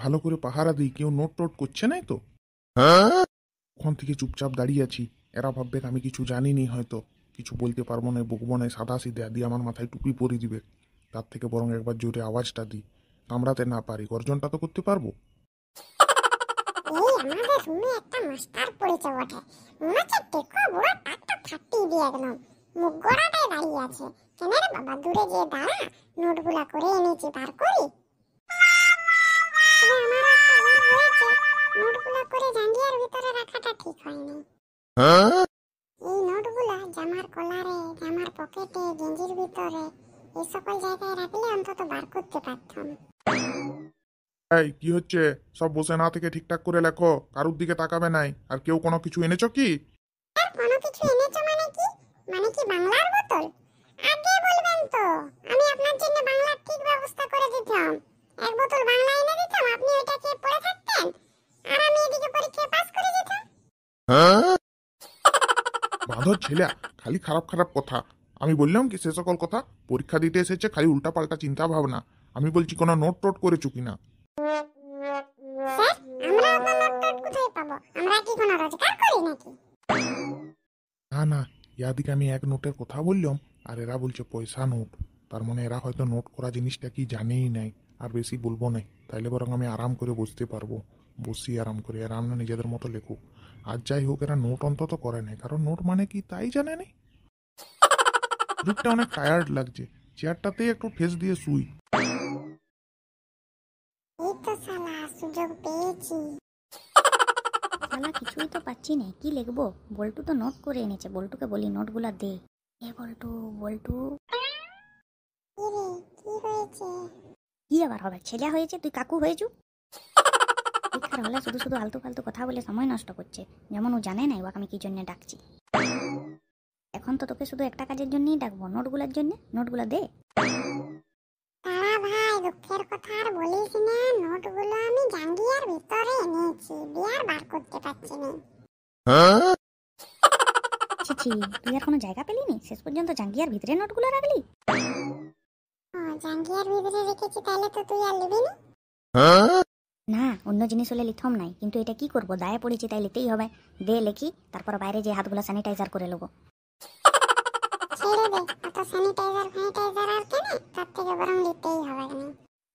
ভালো করে পাহারা দিই, কেউ নোট টোট করছে নাই তো। ওখান থেকে চুপচাপ দাঁড়িয়ে আছি, এরা ভাববে আমি কিছু জানিনি, হয়তো কিছু বলতে পারবো না, বকবো না, সাদা সিধে দিয়ে আমার মাথায় টুপি পরিয়ে দিবে। তার থেকে বরং একবার জোরে আওয়াজটা দিই, কামড়াতে না পারি গর্জনটা তো করতে পারবো। এই আমাদের রুমে একটা মাস্টার পড়েছে বটে, মনে হচ্ছে টেকো বড় টাকটা ফাটিয়ে দিয়ে একদম মুখ গড়াটায় দাঁড়িয়ে আছে। কেন রে বাবা, দূরে গিয়ে দাঁড়া, নোটগুলা করে এনেছি বার করি। আমারও একটা বার হয়েছে, নোটগুলা করে জাঙ্গিয়ার ভিতরে রাখাটা ঠিক হয়নি। এই নোটগুলা জামার কলারে, জামার পকেটে, গেঞ্জির ভিতরে, এই সকল জায়গায় রাখলে অন্তত বার করতে পারতাম। এই কি হচ্ছে? সব বসে না থেকে ঠিকঠাক করে লেখো, কারুর দিকে তাকাবে নাই। আর কেউ কোনো কিছু এনেছো কি? আর কোনো কিছু এনেছো মানে কি? মানে কি বাংলার বোতল? আগে বলবেন তো, আমি আপনার জন্য বাংলার ঠিক ব্যবস্থা করে দিতাম। এক বোতল বাংলা এনে দিতাম, আপনি ওইটাকে পড়ে থাকতেন, আর আমি এদিকে পরীক্ষায় পাস করে যেতাম। বাঁধর ছেলে, খালি খারাপ খারাপ কথা। আমি বললাম কি সে সকল কথা? পরীক্ষা দিতে এসেছে, খালি উল্টা পাল্টা চিন্তা ভাবনা। আমি বলছি কোনো নোট টোট করেছো কিনা। স্যার, আমরা অত নোট টোট কোথায় পাবো? আমরা কি কোনো রোজগার করি নাকি? না না, ইয়াদিকে আমি এক নোটের কথা বললাম, আর এরা বলছে পয়সা নোট। তার মানে এরা হয়তো নোট করা জিনিসটা কি জানেই নাই। আর বেশি বলবো নাই, তাইলে বরং আমি আরাম করে বসতে পারবো। বসি আরাম করে, এরা না নিজেদের মতো লেখুক। আর যাই হোক, এরা নোট অন্তত করে নাই, কারণ নোট মানে কি তাই জানে নাই। রূপটা অনেক টায়ার্ড লাগছে, চেয়ারটাতেই একটু ঠেস দিয়ে শুই। এই তো শালা সুযোগ পেয়েছি। শালা কিছুই তো পাচ্ছি না, কি লিখবো? বল্টু তো নোট করে এনেছে, বল্টুকে বলি নোটগুলা দে। এ বল্টু, বল্টু। কি রে, কি হয়েছে? কি আবার হবে? ছেলে হয়েছে, তুই কাকু হয়েছু। পরীক্ষার হলে শুধু শুধু আলতু ফালতু কথা বলে সময় নষ্ট করছে। যেমন ও জানে না ওকে আমি কি জন্য ডাকছি। এখন তো তোকে শুধু একটা কাজের জন্যই ডাকবো, নোটগুলার জন্য। নোটগুলা দে। তারা ভাই, দুঃখের কথা আর বলিস না, নোটগুলো আমি জাঙ্গিয়ার ভিতরে এনেছি, বিয়ার বার করতে পারছি না। ছি ছি, তুই আর কোনো জায়গা পেলি নি? শেষ পর্যন্ত জাঙ্গিয়ার ভিতরে নোটগুলো রাখলি? ও, জাঙ্গিয়ার ভিতরে রেখেছি, তাহলে তো তুই আর নিবি না? না, অন্য জিনিস হলে লিথম নাই, কিন্তু এটা কি করবো, দায়ে পড়েছি তাই লিতেই হবে। দে লেখি, তারপর বাইরে যে হাতগুলো স্যানিটাইজার করে নেবো। ছেড়ে দে, অত স্যানিটাইজার ফ্যানিটাইজার আর কেনে, তার থেকে বরং নিতেই হবে না।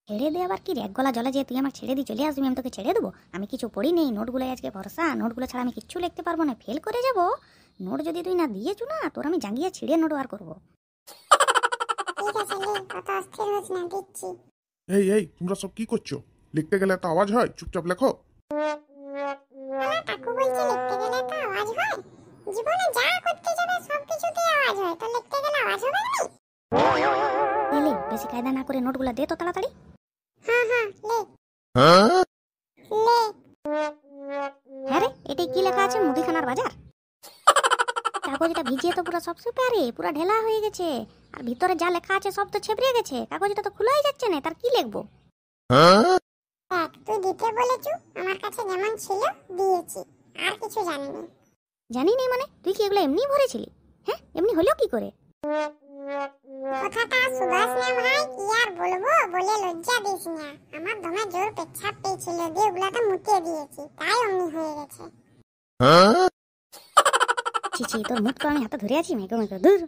ছেড়ে দে আবার কি রে? এক গলা জলে যে তুই আমার ছেড়ে দিয়ে চলে আসবি, আমি তোকে ছেড়ে দেবো? আমি কিছু পড়ি নেই, নোটগুলো আজকে ভরসা। নোটগুলো ছাড়া আমি কিচ্ছু লিখতে পারবো না, ফেল করে যাবো। নোট যদি তুই না দিয়েছু না, তোর আমি জাঙ্গিয়ে ছিঁড়ে নোট বার করবো। ঠিক আছে লে, অত অস্থির হোস না, দিচ্ছি। এই এই, তোমরা সব কি করছো? লিখতে গেলে একটা আওয়াজ হয়, চুপচাপ লেখো। শালা কাকু বলছে লিখতে গেলে তো আওয়াজ হয়? জীবনে যা করতে যাবে সব কিছুতেই আওয়াজ হয়, তো লিখতে গেলে আওয়াজ হবে না? এলে বেশি কায়দা না করে নোটগুলো দে তো তাড়াতাড়ি। হ্যাঁ হ্যাঁ, লে লে। হ্যাঁ রে, এটাই কি লেখা আছে? মুদিখানার বাজার। কাগজটা ভিজিয়ে তো পুরো সব সুপারে পুরো ঢেলা হয়ে গেছে, আর ভিতরে যা লেখা আছে সব তো ছেপড়ে গেছে। কাগজটা তো খোলাই যাচ্ছে না, তার কি লিখবো? দেখ, তুই দিতে বলেছু, আমার কাছে যেমন ছিল দিয়েছি, আর কিছু জানি না। জানি নেই মানে? তুই কি এগুলো এমনি ভরেছিলি? হ্যাঁ, এমনি হলো কি করে? কথাটা সুভাষ না ভাই, কি আর বলবো, বলে লজ্জা দিস না। আমার দমে জোর পেচ্ছাপ পেয়েছিল, দিয়ে ওগুলাটা মুতিয়ে দিয়েছি, তাই অমনি হয়ে গেছে। ছি ছি, তোর মুখ তো আমি হাতে ধরে আছি, মেঘো মেঘো দূর।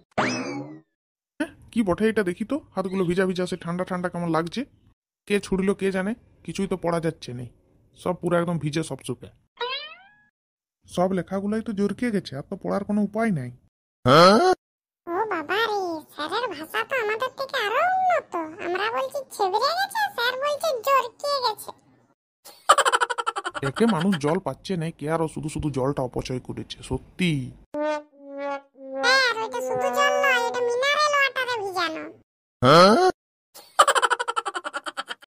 কি বটে এটা? দেখি তো, হাতগুলো ভিজা ভিজা, সে ঠান্ডা ঠান্ডা কেমন লাগছে। কে ছুড়লো কে জানে, কিছুই তো পড়া যাচ্ছে নেই। সব পুরো একদম ভিজে সব সুপে। সব লেখাগুলোই তো জোরকে গেছে, আর তো পড়ার কোনো উপায় নাই। ও বাবা রে, স্যারের ভাষা তো আমাদের থেকে আরো উন্নত। আমরা বলছি ছেবড়ে গেছে, স্যার বলছে জোরকে গেছে। একে মানুষ জল পাচ্ছে না, কে আরো শুধু শুধু জলটা অপচয় করেছে সত্যি। আর ওইটা শুধু জল নয়, এটা মিনারেল ওয়াটারে ভিজানো।